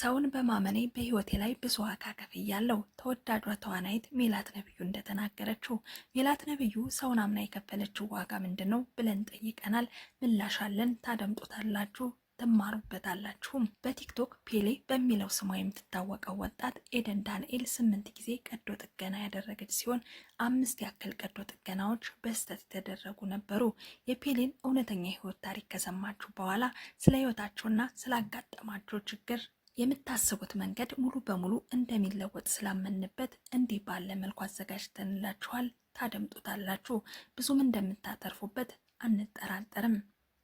ሰውን በማመኔ በህይወቴ ላይ ብዙ ዋጋ ከፍያለሁ። ተወዳጇ ተዋናይት ሜላት ነብዩ እንደተናገረችው ሜላት ነብዩ ሰውን አምና የከፈለችው ዋጋ ምንድነው ብለን ጠይቀናል። ምላሽ አለን፣ ታደምጡታላችሁ፣ ትማሩበታላችሁም። በቲክቶክ ፔሌ በሚለው ስሟ የምትታወቀው ወጣት ኤደን ዳንኤል 8 ጊዜ ቀዶ ጥገና ያደረገች ሲሆን 5 ያክል ቀዶ ጥገናዎች በስተት የተደረጉ ነበሩ። የፔሌን እውነተኛ የህይወት ታሪክ ከሰማችሁ በኋላ ስለ ህይወታቸውና ስላጋጠማቸው ችግር የምታስቡት መንገድ ሙሉ በሙሉ እንደሚለወጥ ስላመንበት እንዲህ ባለ መልኩ አዘጋጅተንላችኋል። ታደምጡታላችሁ። ብዙም እንደምታተርፉበት አንጠራጠርም።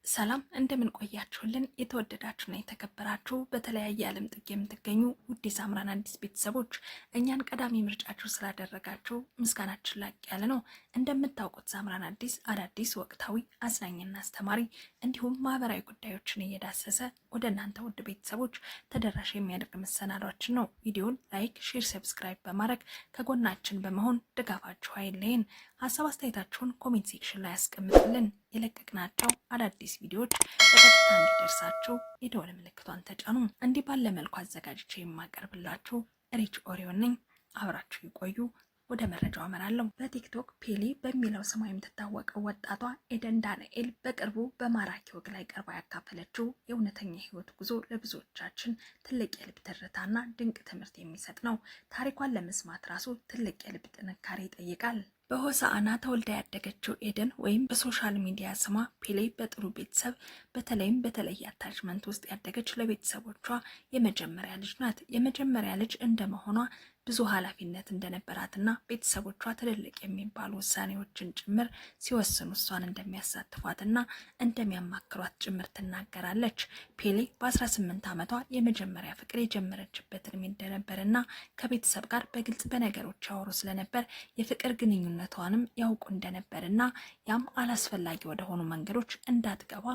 ሰላም እንደምን ቆያችሁልን? የተወደዳችሁና የተከበራችሁ በተለያየ ዓለም ጥግ የምትገኙ ውድ ሳምራን አዲስ ቤተሰቦች እኛን ቀዳሚ ምርጫችሁ ስላደረጋችሁ ምስጋናችን ላቅ ያለ ነው። እንደምታውቁት ሳምራን አዲስ አዳዲስ ወቅታዊ፣ አዝናኝና አስተማሪ እንዲሁም ማህበራዊ ጉዳዮችን እየዳሰሰ ወደ እናንተ ውድ ቤተሰቦች ተደራሽ የሚያደርግ መሰናዷችን ነው። ቪዲዮን ላይክ፣ ሼር፣ ሰብስክራይብ በማድረግ ከጎናችን በመሆን ድጋፋችሁ አይለየን። ሀሳብ አስተያየታችሁን ኮሜንት ሴክሽን ላይ ያስቀምጡልን። የለቀቅናቸው አዳዲስ ቪዲዮዎች በቀጥታ እንዲደርሳችሁ የደወል ምልክቷን ተጫኑ። እንዲህ ባለ መልኩ አዘጋጅቼ የማቀርብላችሁ ሪች ኦሪዮን ነኝ። አብራችሁ ይቆዩ። ወደ መረጃው አመራለሁ። በቲክቶክ ፔሌ በሚለው ስሟ የምትታወቀው ወጣቷ ኤደን ዳንኤል በቅርቡ በማራኪ ወግ ላይ ቀርባ ያካፈለችው የእውነተኛ ህይወት ጉዞ ለብዙዎቻችን ትልቅ የልብ ትርታና ድንቅ ትምህርት የሚሰጥ ነው። ታሪኳን ለመስማት ራሱ ትልቅ የልብ ጥንካሬ ይጠይቃል። በሆሳዕና ተወልዳ ያደገችው ኤደን ወይም በሶሻል ሚዲያ ስሟ ፔሌ በጥሩ ቤተሰብ በተለይም በተለየ አታችመንት ውስጥ ያደገች ለቤተሰቦቿ የመጀመሪያ ልጅ ናት። የመጀመሪያ ልጅ እንደመሆኗ ብዙ ኃላፊነት እንደነበራትና ቤተሰቦቿ ትልልቅ የሚባሉ ውሳኔዎችን ጭምር ሲወስኑ እሷን እንደሚያሳትፏትና እንደሚያማክሯት ጭምር ትናገራለች። ፔሌ በ18 ዓመቷ የመጀመሪያ ፍቅር የጀመረችበት እድሜ እንደነበርና ከቤተሰብ ጋር በግልጽ በነገሮች ያወሩ ስለነበር የፍቅር ግንኙነቷንም ያውቁ እንደነበርና ያም አላስፈላጊ ወደሆኑ መንገዶች እንዳትገባ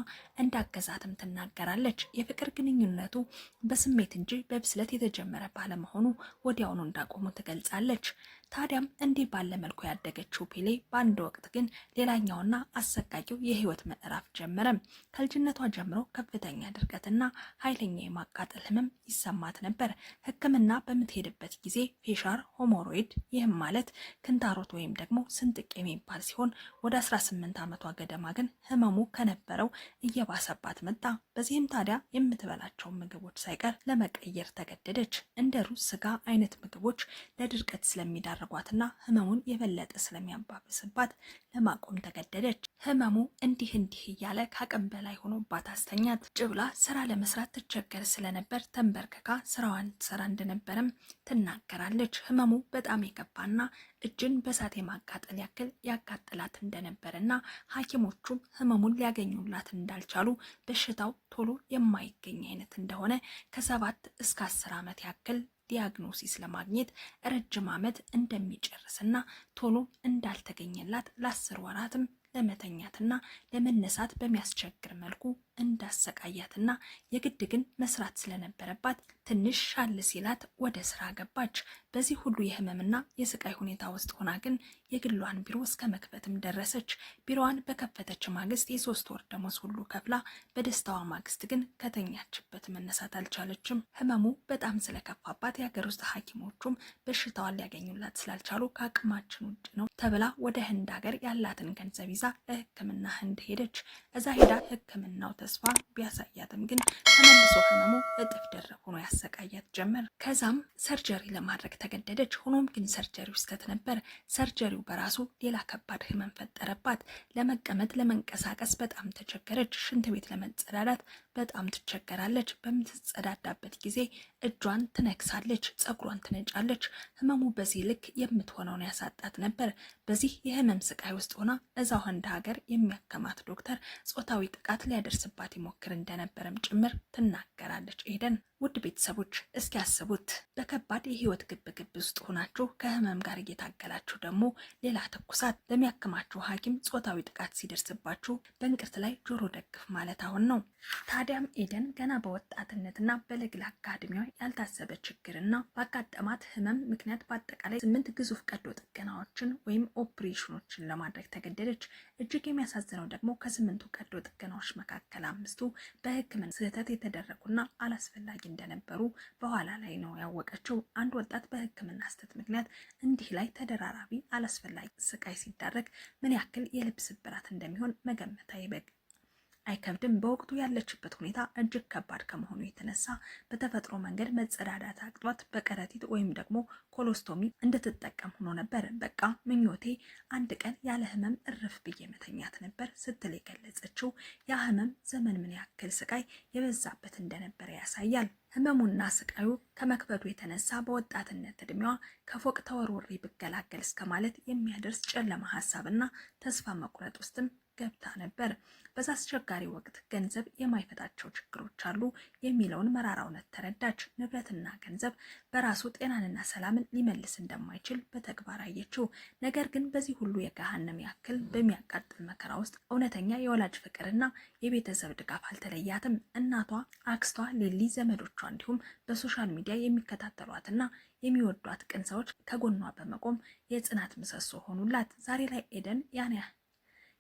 እንዳገዛትም ትናገራለች። የፍቅር ግንኙነቱ በስሜት እንጂ በብስለት የተጀመረ ባለመሆኑ ወዲያውኑ እንዳቆሙ ትገልጻለች። ታዲያም እንዲህ ባለ መልኩ ያደገችው ፔሌ በአንድ ወቅት ግን ሌላኛውና አሰቃቂው የህይወት ምዕራፍ ጀመረ። ከልጅነቷ ጀምሮ ከፍተኛ ድርቀትና ኃይለኛ የማቃጠል ህመም ይሰማት ነበር። ሕክምና በምትሄድበት ጊዜ ፌሻር ሆሞሮይድ፣ ይህም ማለት ክንታሮት ወይም ደግሞ ስንጥቅ የሚባል ሲሆን ወደ 18 ዓመቷ ገደማ ግን ህመሙ ከነበረው እየባሰባት መጣ። በዚህም ታዲያ የምትበላቸውን ምግቦች ሳይቀር ለመቀየር ተገደደች። እንደ ሩዝ፣ ስጋ አይነት ምግቦች ለድርቀት ስለሚዳርጓትና ህመሙን የበለጠ ስለሚያባብስባት ለማቆም ተገደደች። ህመሙ እንዲህ እያለ ከአቅም በላይ ሆኖባት አስተኛት። ጭብላ ስራ ለመስራት ትቸገር ስለነበር ተንበርክካ ስራዋን ትሰራ እንደነበረም ትናገራለች። ህመሙ በጣም የከፋና እጅን በሳት የማቃጠል ያክል ያቃጥላት እንደነበርና ሐኪሞቹም ህመሙን ሊያገኙላት እንዳልቻሉ በሽታው ቶሎ የማይገኝ አይነት እንደሆነ ከ7 እስከ 10 ዓመት ያክል ዲያግኖሲስ ለማግኘት ረጅም ዓመት እንደሚጨርስና ቶሎ እንዳልተገኘላት ለ10 ወራትም ለመተኛትና ለመነሳት በሚያስቸግር መልኩ እንዳሰቃያትና የግድ ግን መስራት ስለነበረባት ትንሽ ሻል ሲላት ወደ ስራ ገባች። በዚህ ሁሉ የህመምና የስቃይ ሁኔታ ውስጥ ሆና ግን የግሏን ቢሮ እስከ መክፈትም ደረሰች። ቢሮዋን በከፈተች ማግስት የ3 ወር ደሞዝ ሁሉ ከፍላ በደስታዋ ማግስት ግን ከተኛችበት መነሳት አልቻለችም። ህመሙ በጣም ስለከፋባት የሀገር ውስጥ ሐኪሞቹም በሽታዋን ሊያገኙላት ስላልቻሉ ከአቅማችን ውጭ ነው ተብላ ወደ ህንድ ሀገር ያላትን ገንዘብ ይዛ ለህክምና ህንድ ሄደች። እዛ ሄዳ ህክምናው ተስፋ ቢያሳያትም ግን ተመልሶ ህመሙ እጥፍ ደረብ ሆኖ ያሰቃያት ጀመር። ከዛም ሰርጀሪ ለማድረግ ተገደደች። ሆኖም ግን ሰርጀሪው ስህተት ነበር። ሰርጀሪው በራሱ ሌላ ከባድ ህመም ፈጠረባት። ለመቀመጥ ለመንቀሳቀስ በጣም ተቸገረች። ሽንት ቤት ለመጸዳዳት በጣም ትቸገራለች። በምትጸዳዳበት ጊዜ እጇን ትነክሳለች፣ ጸጉሯን ትነጫለች። ህመሙ በዚህ ልክ የምትሆነውን ያሳጣት ነበር። በዚህ የህመም ስቃይ ውስጥ ሆና እዛው ህንድ ሀገር የሚያከማት ዶክተር ጾታዊ ጥቃት ሊያደርስባት ይሞክር እንደነበረም ጭምር ትናገራለች ኤደን። ውድ ቤተሰቦች እስኪ ያስቡት፣ በከባድ የህይወት ግብግብ ውስጥ ሆናችሁ ከህመም ጋር እየታገላችሁ ደግሞ ሌላ ትኩሳት፣ ለሚያክማችሁ ሐኪም ጾታዊ ጥቃት ሲደርስባችሁ በእንቅርት ላይ ጆሮ ደግፍ ማለት አሁን ነው። ታዲያም ኤደን ገና በወጣትነትና በለግላጋ እድሜዋ ያልታሰበ ችግርና ባጋጠማት ህመም ምክንያት በአጠቃላይ 8 ግዙፍ ቀዶ ጥገናዎችን ወይም ኦፕሬሽኖችን ለማድረግ ተገደደች። እጅግ የሚያሳዝነው ደግሞ ከ8ቱ ቀዶ ጥገናዎች መካከል መካከል 5ቱ በሕክምና ስህተት የተደረጉና አላስፈላጊ እንደነበሩ በኋላ ላይ ነው ያወቀችው። አንድ ወጣት በሕክምና ስህተት ምክንያት እንዲህ ላይ ተደራራቢ አላስፈላጊ ስቃይ ሲዳረግ ምን ያክል የልብ ስብራት እንደሚሆን መገመት አይከብድም። በወቅቱ ያለችበት ሁኔታ እጅግ ከባድ ከመሆኑ የተነሳ በተፈጥሮ መንገድ መጸዳዳት አቅቷት በከረጢት ወይም ደግሞ ኮሎስቶሚ እንድትጠቀም ሆኖ ነበር። በቃ ምኞቴ አንድ ቀን ያለ ህመም እርፍ ብዬ መተኛት ነበር ስትል የገለጸችው ያ ህመም ዘመን ምን ያክል ስቃይ የበዛበት እንደነበረ ያሳያል። ህመሙና ስቃዩ ከመክበዱ የተነሳ በወጣትነት እድሜዋ ከፎቅ ተወርውሬ ብገላገል እስከ ማለት የሚያደርስ ጨለማ ሀሳብና ተስፋ መቁረጥ ውስጥም ገብታ ነበር። በዛ አስቸጋሪ ወቅት ገንዘብ የማይፈታቸው ችግሮች አሉ የሚለውን መራራ እውነት ተረዳች። ንብረትና ገንዘብ በራሱ ጤናንና ሰላምን ሊመልስ እንደማይችል በተግባር አየችው። ነገር ግን በዚህ ሁሉ የገሃነም ያክል በሚያቃጥል መከራ ውስጥ እውነተኛ የወላጅ ፍቅርና የቤተሰብ ድጋፍ አልተለያትም። እናቷ፣ አክስቷ፣ ሌሊ፣ ዘመዶቿ እንዲሁም በሶሻል ሚዲያ የሚከታተሏትና የሚወዷት ቅን ሰዎች ከጎኗ በመቆም የጽናት ምሰሶ ሆኑላት። ዛሬ ላይ ኤደን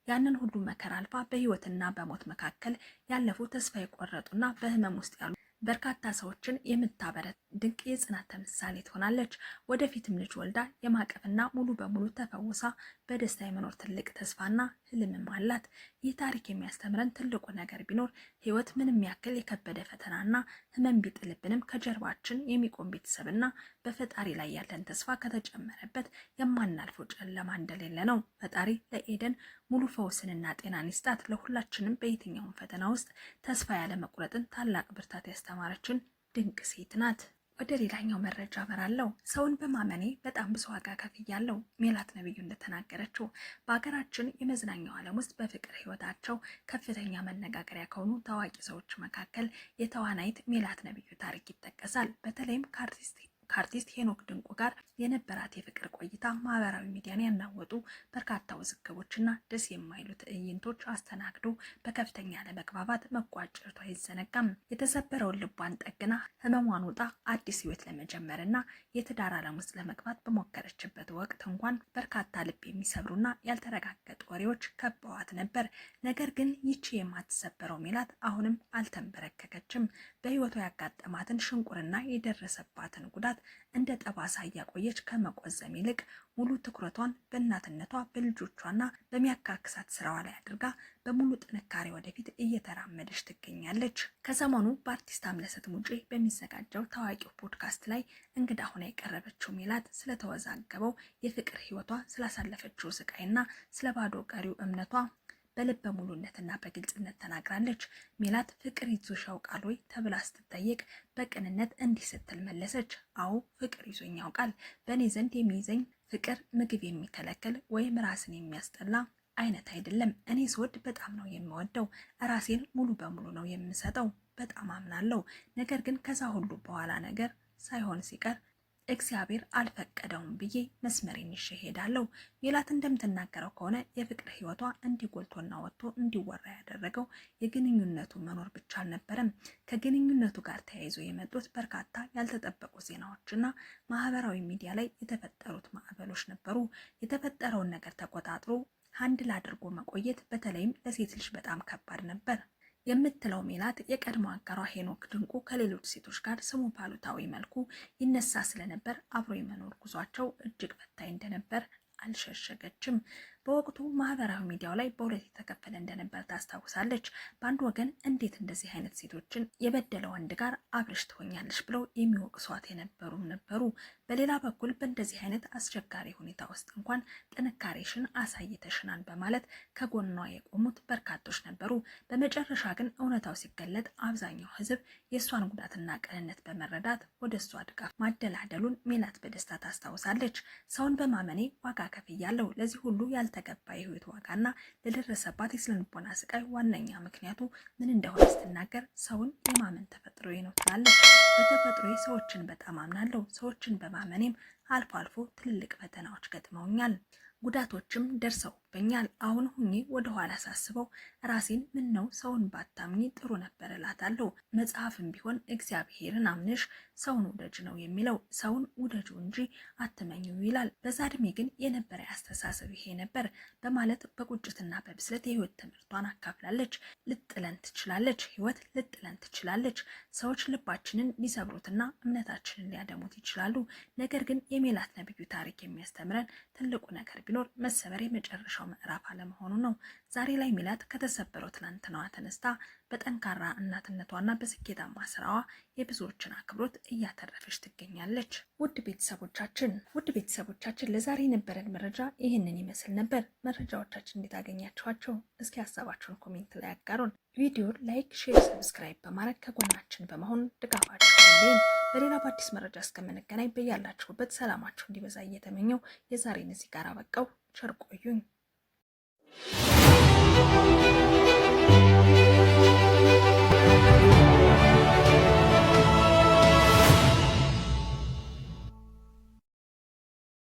ያንን ሁሉ መከራ አልፋ በህይወትና በሞት መካከል ያለፉ ተስፋ የቆረጡና በህመም ውስጥ ያሉ በርካታ ሰዎችን የምታበረት ድንቅ የጽናት ተምሳሌ ትሆናለች። ወደፊትም ልጅ ወልዳ የማቀፍና ሙሉ በሙሉ ተፈውሳ በደስታ የመኖር ትልቅ ተስፋና ህልምም አላት። ይህ ታሪክ የሚያስተምረን ትልቁ ነገር ቢኖር ህይወት ምንም ያክል የከበደ ፈተናና ህመም ቢጥልብንም ከጀርባችን የሚቆም ቤተሰብና በፈጣሪ ላይ ያለን ተስፋ ከተጨመረበት የማናልፈው ጨለማ እንደሌለ ነው። ፈጣሪ ለኤደን ሙሉ ፈውስንና ጤናን ይስጣት። ለሁላችንም በየትኛውም ፈተና ውስጥ ተስፋ ያለ መቁረጥን ታላቅ ብርታት ያስተማረችን ድንቅ ሴት ናት። ወደ ሌላኛው መረጃ አመራለሁ። ሰውን በማመኔ በጣም ብዙ ዋጋ ከፍያለሁ። ሜላት ነብዩ እንደተናገረችው በሀገራችን የመዝናኛው ዓለም ውስጥ በፍቅር ህይወታቸው ከፍተኛ መነጋገሪያ ከሆኑ ታዋቂ ሰዎች መካከል የተዋናይት ሜላት ነብዩ ታሪክ ይጠቀሳል። በተለይም ከአርቲስት ሄኖክ ድንቁ ጋር የነበራት የፍቅር ቆይታ ማህበራዊ ሚዲያን ያናወጡ በርካታ ውዝግቦችና ደስ የማይሉ ትዕይንቶች አስተናግዶ በከፍተኛ ለመግባባት መቋጨቷ አይዘነጋም። የተሰበረውን ልቧን ጠግና ህመሟን ውጣ አዲስ ህይወት ለመጀመርና የትዳር ዓለም ውስጥ ለመግባት በሞከረችበት ወቅት እንኳን በርካታ ልብ የሚሰብሩና ያልተረጋገጡ ወሬዎች ከበዋት ነበር። ነገር ግን ይቺ የማትሰበረው ሜላት አሁንም አልተንበረከከችም። በህይወቷ ያጋጠማትን ሽንቁርና የደረሰባትን ጉዳት እንደ ጠባሳ እያቆየች ከመቆዘም ይልቅ ሙሉ ትኩረቷን በእናትነቷ በልጆቿና በሚያካክሳት ስራዋ ላይ አድርጋ በሙሉ ጥንካሬ ወደፊት እየተራመደች ትገኛለች። ከሰሞኑ በአርቲስት አምለሰት ሙጬ በሚዘጋጀው ታዋቂው ፖድካስት ላይ እንግዳ ሆና የቀረበችው ሜላት ስለተወዛገበው የፍቅር ህይወቷ፣ ስላሳለፈችው ስቃይና ስለ ባዶ ቀሪው እምነቷ በልበ ሙሉነትና በግልጽነት ተናግራለች። ሜላት ፍቅር ይዞሽ ያውቃል ወይ ተብላ ስትጠየቅ በቅንነት እንዲህ ስትል መለሰች። አዎ ፍቅር ይዞኝ ያውቃል። በእኔ ዘንድ የሚይዘኝ ፍቅር ምግብ የሚከለክል ወይም ራስን የሚያስጠላ አይነት አይደለም። እኔ ስወድ በጣም ነው የምወደው። ራሴን ሙሉ በሙሉ ነው የምሰጠው። በጣም አምናለሁ። ነገር ግን ከዛ ሁሉ በኋላ ነገር ሳይሆን ሲቀር እግዚአብሔር አልፈቀደውም ብዬ መስመሬን ይዤ እሄዳለሁ። ሜላት እንደምትናገረው ከሆነ የፍቅር ህይወቷ እንዲጎልቶና ወጥቶ እንዲወራ ያደረገው የግንኙነቱ መኖር ብቻ አልነበረም። ከግንኙነቱ ጋር ተያይዞ የመጡት በርካታ ያልተጠበቁ ዜናዎችና ማህበራዊ ሚዲያ ላይ የተፈጠሩት ማዕበሎች ነበሩ። የተፈጠረውን ነገር ተቆጣጥሮ ሃንድል አድርጎ መቆየት በተለይም ለሴት ልጅ በጣም ከባድ ነበር የምትለው ሜላት የቀድሞ አጋሯ ሄኖክ ድንቁ ከሌሎች ሴቶች ጋር ስሙ ባሉታዊ መልኩ ይነሳ ስለነበር አብሮ የመኖር ጉዟቸው እጅግ ፈታኝ እንደነበር አልሸሸገችም። በወቅቱ ማህበራዊ ሚዲያው ላይ በሁለት የተከፈለ እንደነበር ታስታውሳለች። በአንድ ወገን እንዴት እንደዚህ አይነት ሴቶችን የበደለ ወንድ ጋር አብረሽ ትሆኛለሽ ብለው የሚወቅሷት የነበሩም ነበሩ። በሌላ በኩል በእንደዚህ አይነት አስቸጋሪ ሁኔታ ውስጥ እንኳን ጥንካሬሽን አሳይተሽናል በማለት ከጎኗ የቆሙት በርካቶች ነበሩ። በመጨረሻ ግን እውነታው ሲገለጥ አብዛኛው ህዝብ የእሷን ጉዳትና ቅንነት በመረዳት ወደ እሷ ድጋፍ ማደላደሉን ሜላት በደስታ ታስታውሳለች። ሰውን በማመኔ ዋጋ ከፍያለሁ። ለዚህ ሁሉ ያልተገባ የህይወት ዋጋና ለደረሰባት የስነልቦና ስቃይ ዋነኛ ምክንያቱ ምን እንደሆነ ስትናገር ሰውን የማመን ተፈጥሮዬ ነው ትላለች። በተፈጥሮዬ ሰዎችን በጣም አምናለሁ። ሰዎችን በማመኔም አልፎ አልፎ ትልልቅ ፈተናዎች ገጥመውኛል። ጉዳቶችም ደርሰውብኛል። አሁን ሁኜ ወደ ኋላ ሳስበው ራሴን ምን ነው ሰውን ባታምኚ ጥሩ ነበር እላታለሁ። መጽሐፍም ቢሆን እግዚአብሔርን አምነሽ ሰውን ውደጅ ነው የሚለው። ሰውን ውደጁ እንጂ አትመኙ ይላል። በዛ እድሜ ግን የነበረ አስተሳሰብ ይሄ ነበር በማለት በቁጭትና በብስለት የህይወት ትምህርቷን አካፍላለች። ልጥለን ትችላለች፣ ህይወት ልጥለን ትችላለች። ሰዎች ልባችንን ሊሰብሩትና እምነታችንን ሊያደሙት ይችላሉ። ነገር ግን የሜላት ነብዩ ታሪክ የሚያስተምረን ትልቁ ነገር ቢኖር መሰበር የመጨረሻው ምዕራፍ አለመሆኑ ነው። ዛሬ ላይ ሜላት ከተሰበረው ትናንትናዋ ተነስታ በጠንካራ እናትነቷና በስኬታማ ስራዋ የብዙዎችን አክብሮት እያተረፈች ትገኛለች። ውድ ቤተሰቦቻችን ለዛሬ የነበረን መረጃ ይህንን ይመስል ነበር። መረጃዎቻችን እንዴት አገኛችኋቸው? እስኪ ሀሳባችሁን ኮሜንት ላይ አጋሩን። ቪዲዮ ላይክ፣ ሼር፣ ሰብስክራይብ በማድረግ ከጎናችን በመሆን ድጋፋችሁን። በሌላ በአዲስ መረጃ እስከምንገናኝ በያላችሁበት ሰላማችሁ እንዲበዛ እየተመኘው የዛሬን እዚህ ጋር አበቃው። ቸር ቆዩኝ።